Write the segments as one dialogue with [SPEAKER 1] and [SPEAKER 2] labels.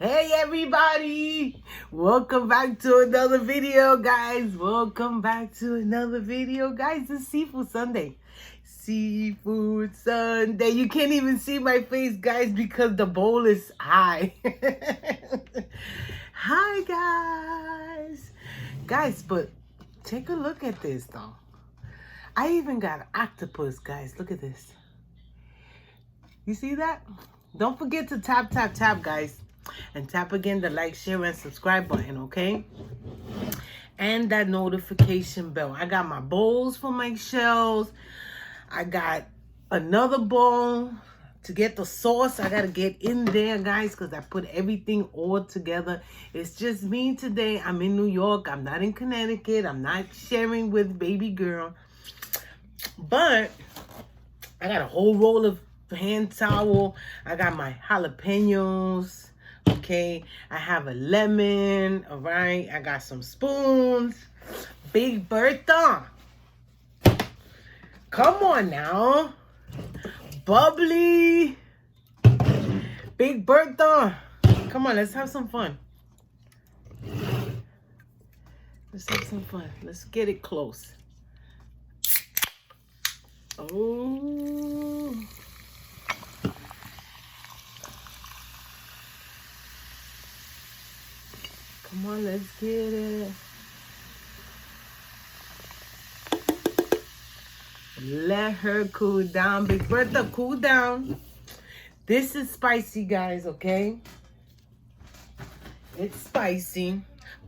[SPEAKER 1] Hey everybody, welcome back to another video, guys. Welcome back to another video, guys. It's Seafood Sunday. Seafood Sunday. You can't even see my face, guys, because the bowl is high. Hi guys. Guys, but take a look at this though. I even got octopus, guys. Look at this. You see that? Don't forget to tap, guys. And tap again the like, share, and subscribe button, okay? And that notification bell. I got my bowls for my shells. I got another bowl to get the sauce. I got to get in there, guys, because I put everything all together. It's just me today. I'm in New York. I'm not in Connecticut. I'm not sharing with baby girl. But I got a whole roll of hand towel. I got my jalapenos. Okay, I have a lemon. All right, I got some spoons. Big Bertha, come on now. Bubbly. Big Bertha, come on, let's have some fun. Let's have some fun. Let's get it close. Oh. Come on, let's get it. Let her cool down. Big Bertha, cool down. This is spicy, guys, okay? It's spicy.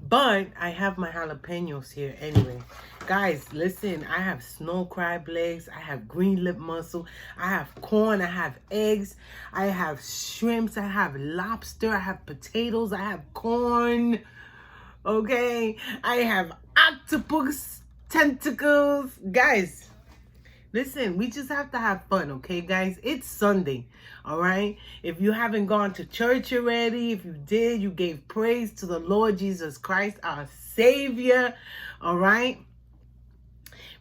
[SPEAKER 1] But I have my jalapenos here anyway. Guys, listen, I have snow crab legs. I have green lip mussel. I have corn. I have eggs. I have shrimps. I have lobster. I have potatoes. I have corn. Okay? I have octopus tentacles. Guys, listen, we just have to have fun, okay, guys? It's Sunday, all right? If you haven't gone to church already, if you did, you gave praise to the Lord Jesus Christ, our Savior, all right?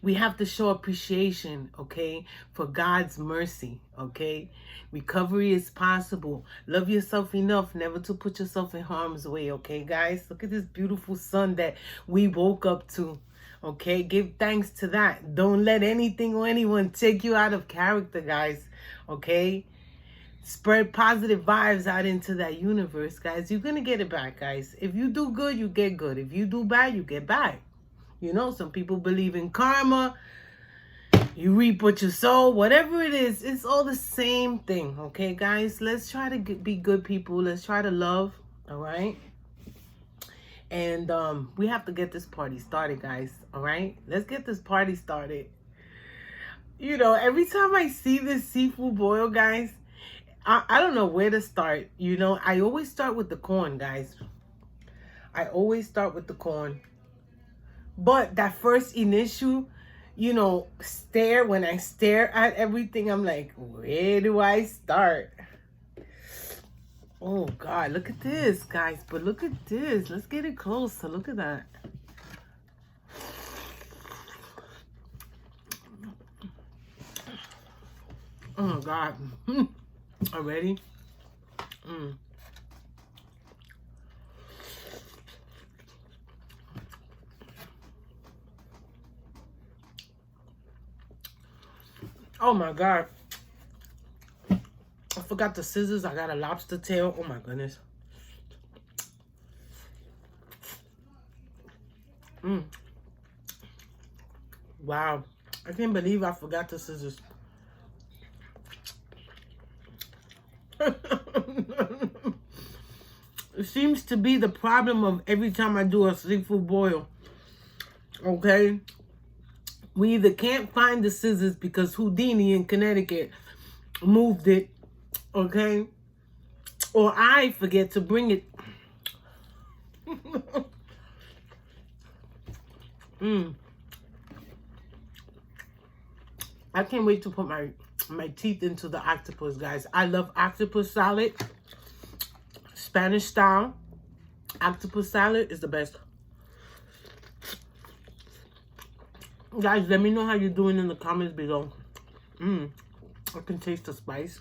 [SPEAKER 1] We have to show appreciation, okay, for God's mercy, okay? Recovery is possible. Love yourself enough never to put yourself in harm's way, okay, guys? Look at this beautiful sun that we woke up to, okay? Give thanks to that. Don't let anything or anyone take you out of character, guys, okay? Spread positive vibes out into that universe, guys. You're going to get it back, guys. If you do good, you get good. If you do bad, you get bad. You know, some people believe in karma. You reap what you sow. Whatever it is, it's all the same thing. Okay, guys? Let's try to be good people. Let's try to love. All right? And we have to get this party started, guys. All right? Let's get this party started. You know, every time I see this seafood boil, guys, I don't know where to start. You know, I always start with the corn, guys. I always start with the corn. But that first initial, you know, when I stare at everything, I'm like, where do I start? Oh, God, look at this, guys. But look at this. Let's get it closer. Look at that. Oh, my God. Already? Oh my God. I forgot the scissors. I got a lobster tail. Oh my goodness. Wow. I can't believe I forgot the scissors. It seems to be the problem of every time I do a seafood boil. Okay? We either can't find the scissors because Houdini in Connecticut moved it, okay? Or I forget to bring it. I can't wait to put my teeth into the octopus, guys. I love octopus salad. Spanish style. Octopus salad is the best. Guys, let me know how you're doing in the comments below. I can taste the spice.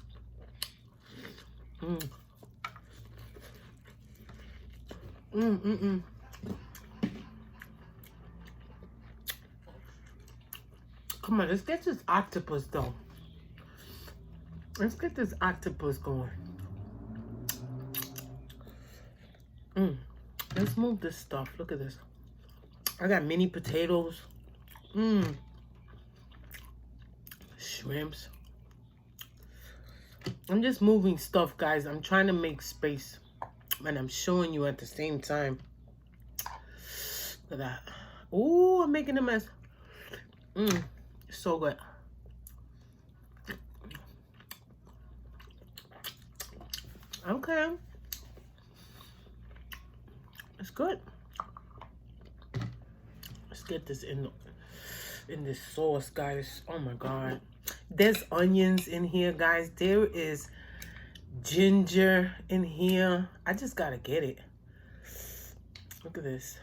[SPEAKER 1] Come on, let's get this octopus though. Let's get this octopus going. Let's move this stuff. Look at this. I got mini potatoes. Shrimps. I'm just moving stuff, guys. I'm trying to make space. And I'm showing you at the same time. Look at that. Ooh, I'm making a mess. So good. Okay. It's good. Let's get this in this sauce, guys. Oh my God. There's onions in here, guys. There is ginger in here. I just gotta get it. Look at this.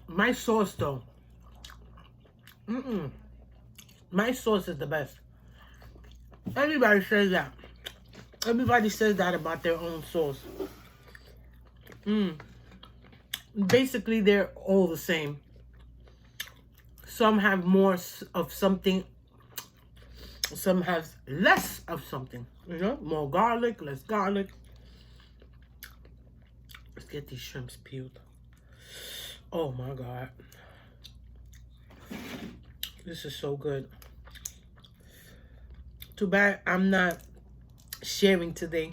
[SPEAKER 1] My sauce though. My sauce is the best. Everybody says that. Everybody says that about their own sauce. Basically, they're all the same. Some have more of something. Some have less of something. You know, more garlic, less garlic. Let's get these shrimps peeled. Oh my God. This is so good. Too bad I'm not sharing today.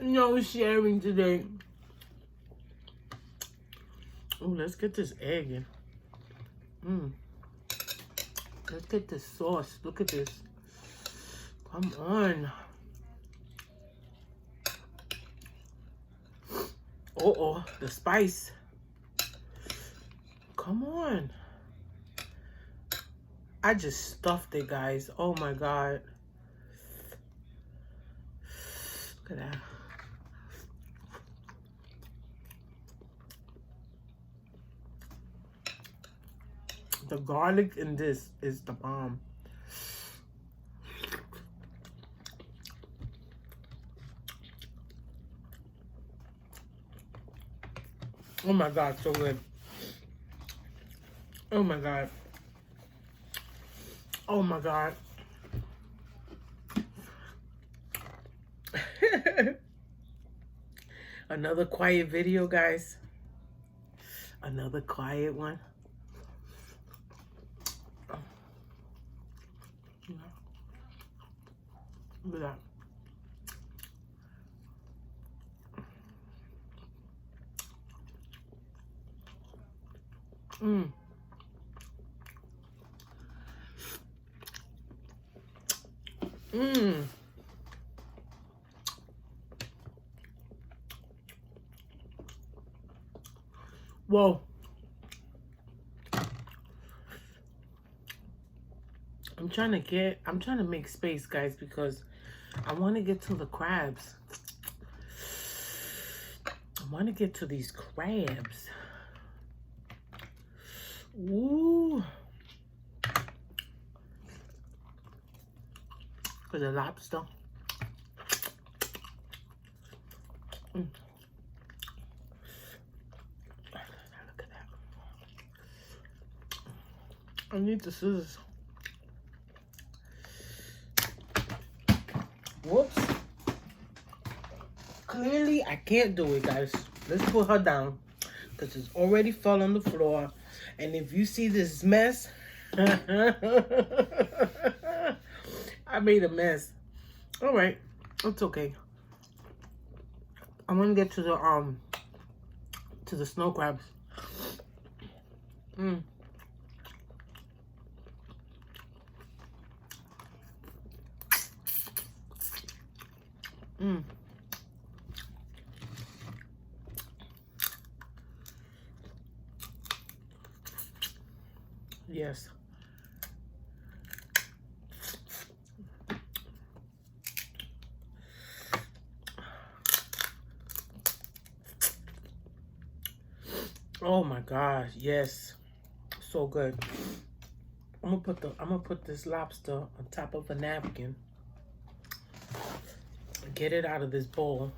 [SPEAKER 1] No sharing today. Oh, let's get this egg in. Let's get this sauce. Look at this. Come on. Oh, the spice. Come on. I just stuffed it, guys. Oh my God. Look at that. The garlic in this is the bomb. Oh my God, so good. Oh my God. Oh my God. Another quiet video, guys. Another quiet one. Look at that. Whoa. I'm trying to make space, guys, because I want to get to the crabs. I want to get to these crabs. Ooh. For the lobster. Look at that. I need the scissors. Whoops. Clearly, I can't do it, guys. Let's put her down because it's already fell on the floor. And if you see this mess, I made a mess. All right, it's okay. I want to get to the snow crabs. Yes. Oh my gosh, yes. So good. I'm gonna put this lobster on top of a napkin. Get it out of this bowl.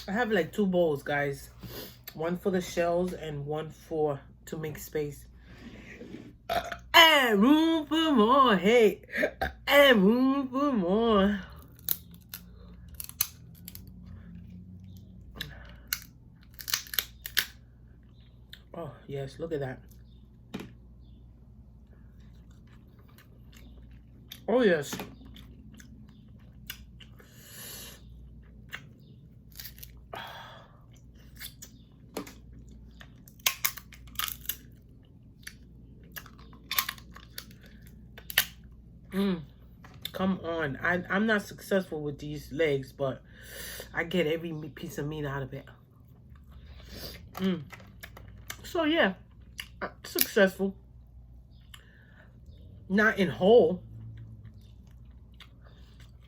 [SPEAKER 1] I have like 2 bowls, guys. One for the shells and one for to make space. And room for more. Hey, and room for more. Oh yes, look at that. Oh yes. Come on. I'm not successful with these legs, but I get every piece of meat out of it. So yeah, successful. Not in whole.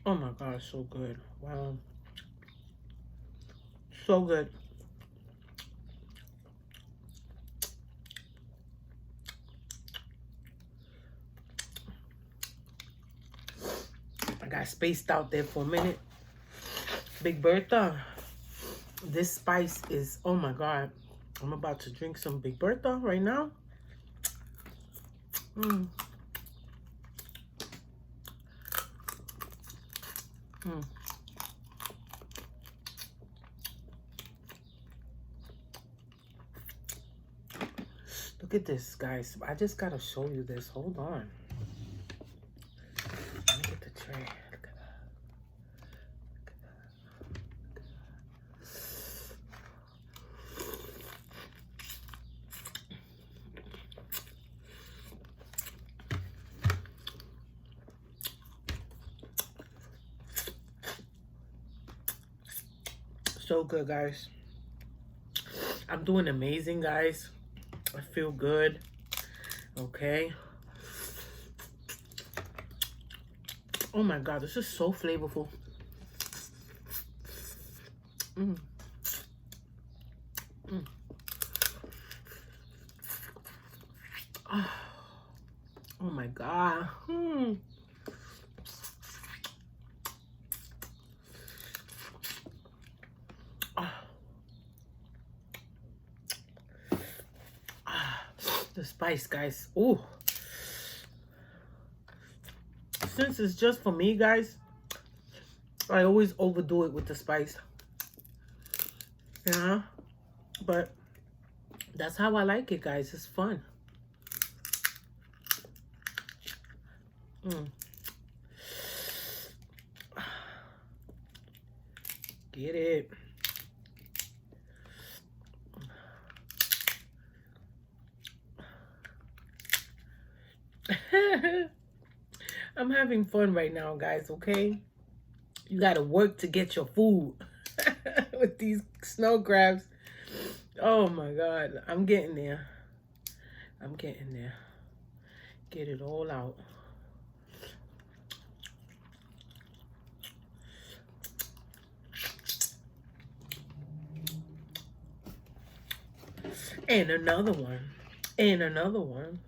[SPEAKER 1] Oh my gosh, so good. Wow. So good. I got spaced out there for a minute. Big Bertha. This spice is, oh my God. I'm about to drink some Big Bertha right now. Look at this, guys. I just gotta show you this. Hold on. Let me get the tray. Look at that. So good, guys. I'm doing amazing, guys. I feel good. Okay. Oh my God, this is so flavorful. Oh my God. The spice, guys. Ooh. Since it's just for me, guys, I always overdo it with the spice. Yeah. But that's how I like it, guys. It's fun. Get it. I'm having fun right now, guys, okay? You gotta work to get your food with these snow crabs. Oh my God, I'm getting there. I'm getting there. Get it all out. And another one. And another one.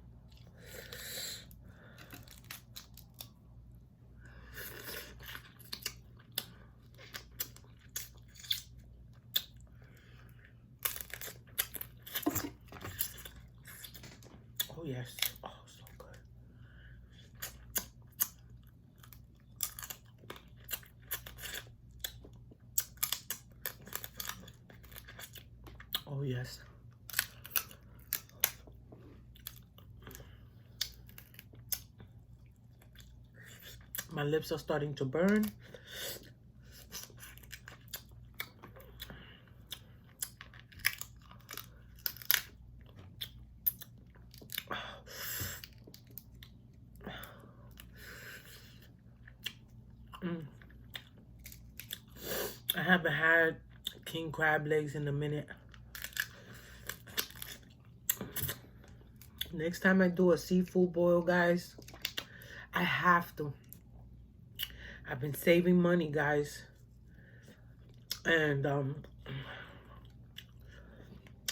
[SPEAKER 1] Oh, yes. Oh, so good. Oh, yes. My lips are starting to burn. I haven't had king crab legs in a minute. Next time I do a seafood boil, guys, I have to. I've been saving money, guys. And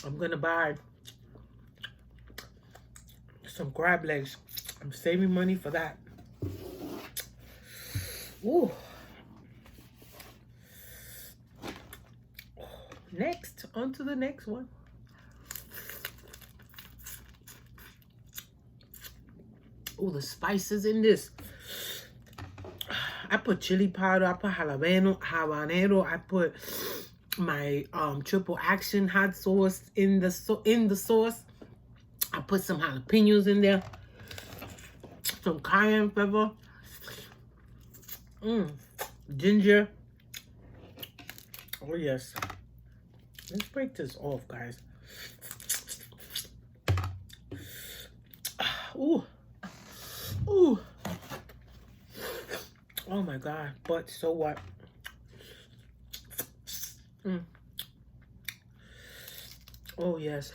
[SPEAKER 1] I'm gonna buy some crab legs. I'm saving money for that. Ooh. Next, on to the next one. Oh, the spices in this. I put chili powder, I put habanero, I put my triple action hot sauce in the sauce. I put some jalapenos in there, some cayenne pepper, ginger. Oh yes. Let's break this off, guys. Ooh. Ooh. Oh my God. But so what? Oh yes.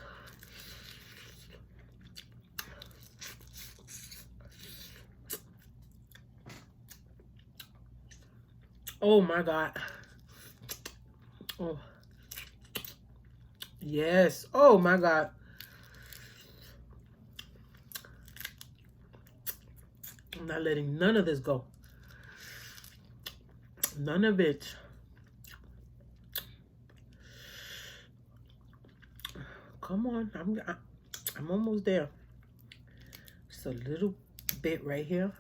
[SPEAKER 1] Oh my God. Oh. Yes. Oh my God. I'm not letting none of this go. None of it. Come on. I'm almost there. Just a little bit right here.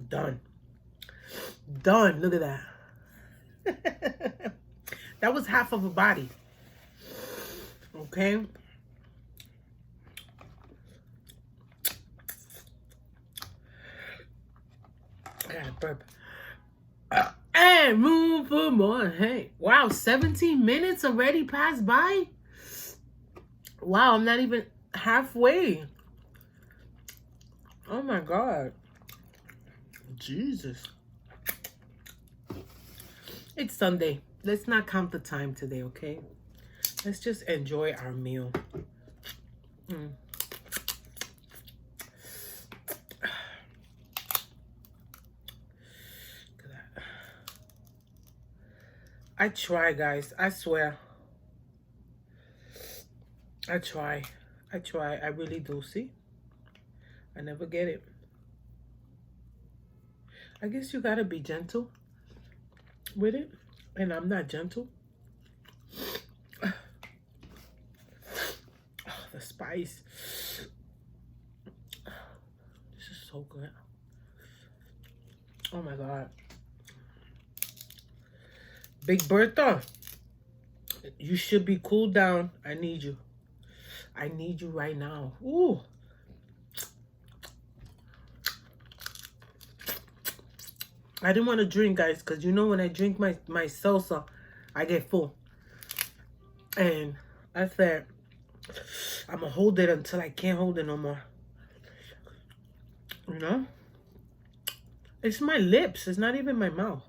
[SPEAKER 1] Done. Done. Look at that. That was half of a body. Okay. I gotta burp. And room for more. Hey, wow, 17 minutes already passed by. Wow, I'm not even halfway. Oh my God. Jesus. It's Sunday. Let's not count the time today, okay? Let's just enjoy our meal. I try, guys. I swear. I try. I really do. See? I never get it. I guess you gotta be gentle with it. And I'm not gentle. Oh, the spice. This is so good. Oh my God. Big Bertha, you should be cooled down. I need you. I need you right now. Ooh. I didn't want to drink, guys, because you know when I drink my salsa, I get full. And I said, I'm going to hold it until I can't hold it no more. You know? It's my lips. It's not even my mouth.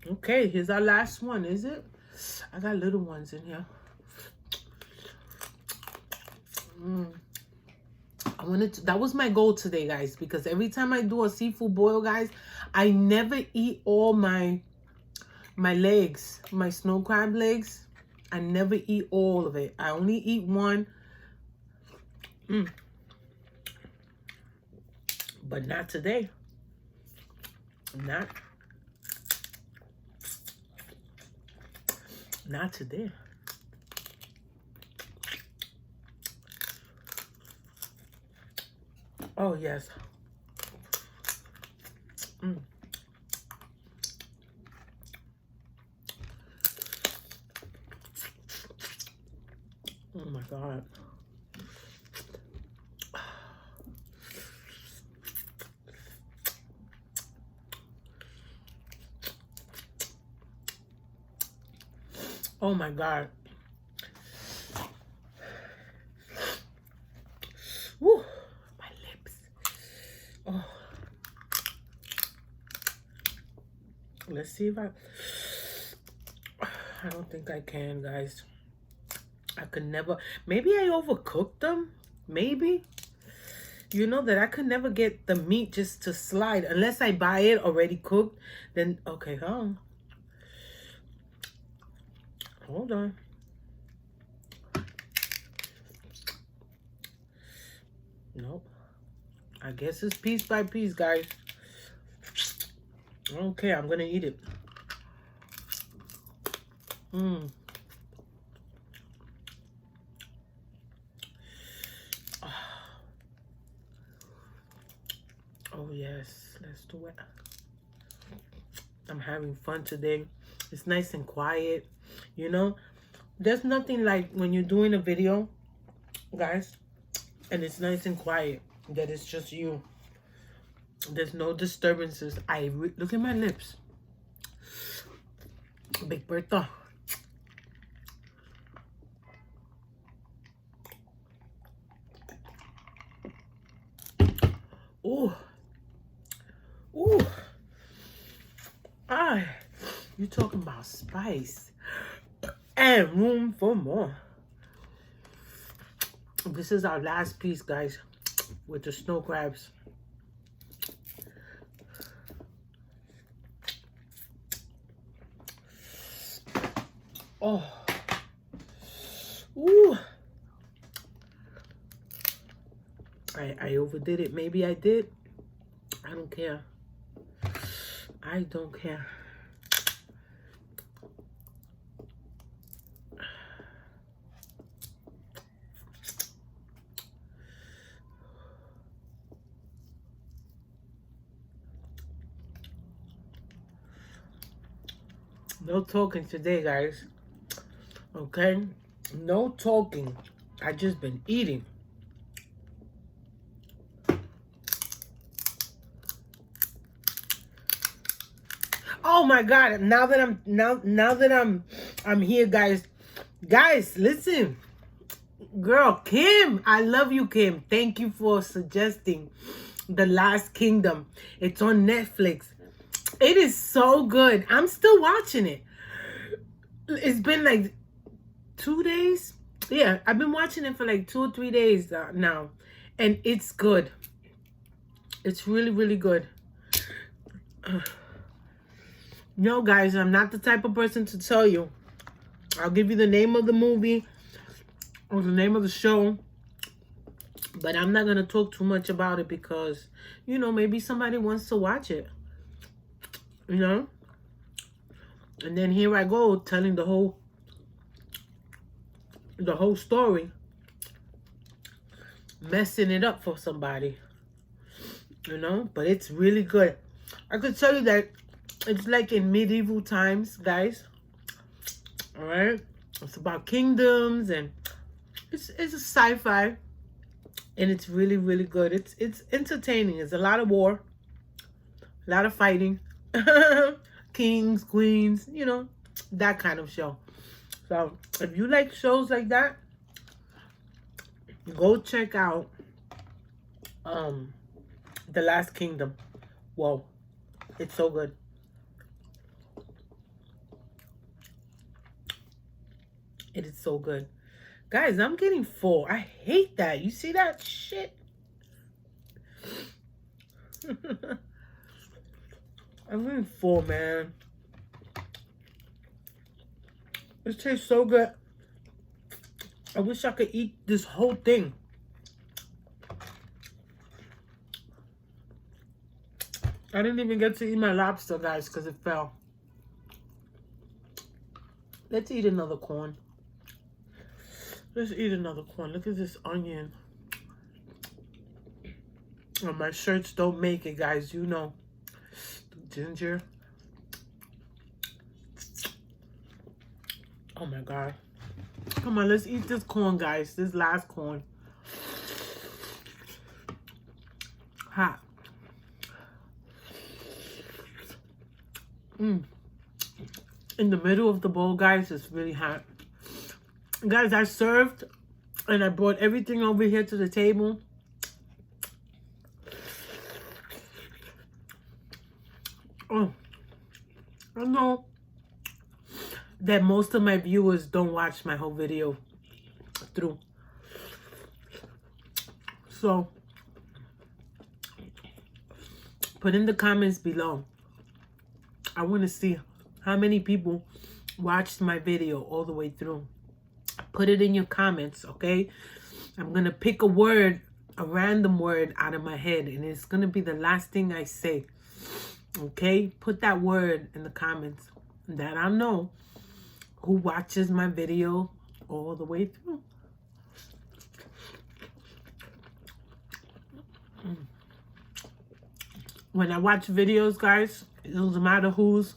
[SPEAKER 1] Okay, here's our last one, is it? I got little ones in here. I wanted to, that was my goal today, guys, because every time I do a seafood boil, guys, I never eat all my legs, my snow crab legs. I never eat all of it. I only eat one. But not today. Not today. Oh, yes. Oh, my God. Oh, my God. Woo. My lips. Oh. Let's see if I don't think I can, guys. I could never. Maybe I overcooked them. Maybe. You know that I could never get the meat just to slide. Unless I buy it already cooked. Then, okay, hold on. Hold on. Nope. I guess it's piece by piece, guys. Okay, I'm gonna eat it. Mmm. Oh, yes. Let's do it. I'm having fun today. It's nice and quiet. You know, there's nothing like when you're doing a video, guys, and it's nice and quiet, that it's just you. There's no disturbances. Look at my lips. Big Bertha. Ooh. Ooh. You talking about spice and room for more. This is our last piece, guys, with the snow crabs. Oh. Ooh. I overdid it. Maybe I did. I don't care. I don't care. No talking today, guys. Okay? No talking. I just been eating. Oh my God! Now that I'm here, guys. Guys, listen. Girl, Kim, I love you, Kim. Thank you for suggesting The Last Kingdom. It's on Netflix. It is so good. I'm still watching it. It's been like 2 days. Yeah, I've been watching it for like 2 or 3 days now. And it's good. It's really, really good. No, guys, I'm not the type of person to tell you. I'll give you the name of the movie or the name of the show. But I'm not going to talk too much about it because, you know, maybe somebody wants to watch it. You know? And then here I go telling the whole story. Messing it up for somebody. You know? But it's really good. I could tell you that it's like in medieval times, guys. Alright? It's about kingdoms and it's a sci-fi. And it's really, really good. It's entertaining. It's a lot of war. A lot of fighting. Kings, queens, you know, that kind of show. So if you like shows like that, go check out The Last Kingdom. Whoa. It's so good. It is so good. Guys, I'm getting full. I hate that. You see that shit? I'm getting full, man. It tastes so good. I wish I could eat this whole thing. I didn't even get to eat my lobster, guys, because it fell. Let's eat another corn. Let's eat another corn. Look at this onion. Oh, my shirts don't make it, guys. You know. Ginger. Oh, my God. Come on, let's eat this corn, guys. This last corn. Hot. In the middle of the bowl, guys, it's really hot. Guys, I served and I brought everything over here to the table. Oh, I know that most of my viewers don't watch my whole video through. So put in the comments below. I want to see how many people watched my video all the way through. Put it in your comments, okay? I'm going to pick a word, a random word out of my head, and it's going to be the last thing I say. Okay? Put that word in the comments that I know who watches my video all the way through. When I watch videos, guys, it doesn't matter whose.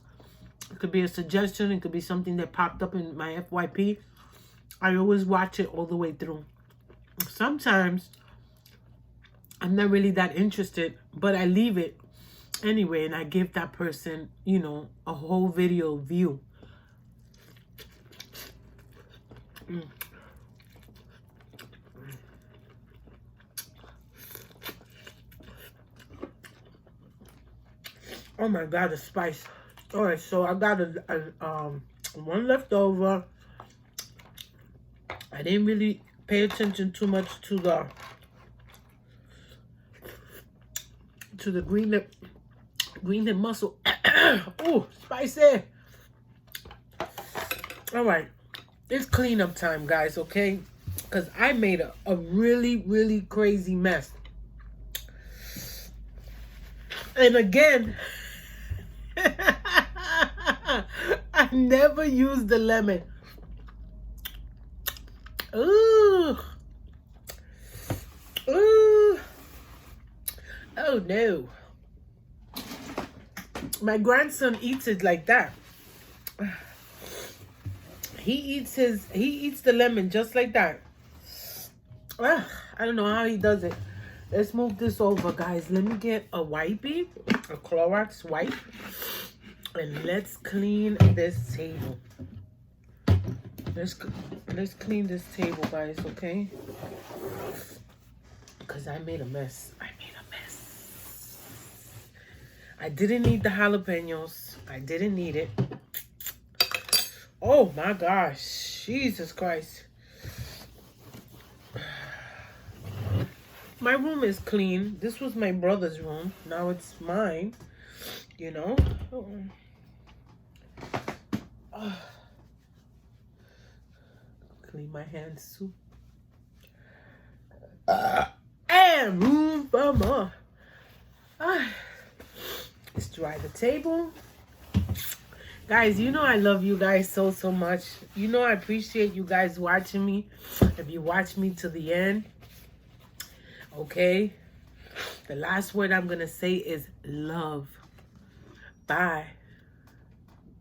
[SPEAKER 1] It could be a suggestion. It could be something that popped up in my FYP. I always watch it all the way through. Sometimes I'm not really that interested, but I leave it anyway, and I give that person, you know, a whole video view. Oh my God, the spice. All right, so I got one left over. I didn't really pay attention too much to the green lip mussel. Oh, spicy. All right, it's cleanup time, guys, okay? Because I made a really, really crazy mess. And again, I never used the lemon. Ooh. Ooh. Oh no. My grandson eats it like that. He eats the lemon just like that. I don't know how he does it. Let's move this over, guys. Let me get a wipey, a Clorox wipe, and let's clean this table. Let's clean this table, guys, okay? Because I made a mess. I didn't need the jalapenos. I didn't need it. Oh my gosh. Jesus Christ. My room is clean. This was my brother's room. Now it's mine. You know? Clean my hands too. And room for more. Let's dry the table. Guys, you know I love you guys so much. You know I appreciate you guys watching me. If you watch me to the end. Okay? The last word I'm going to say is love. Bye.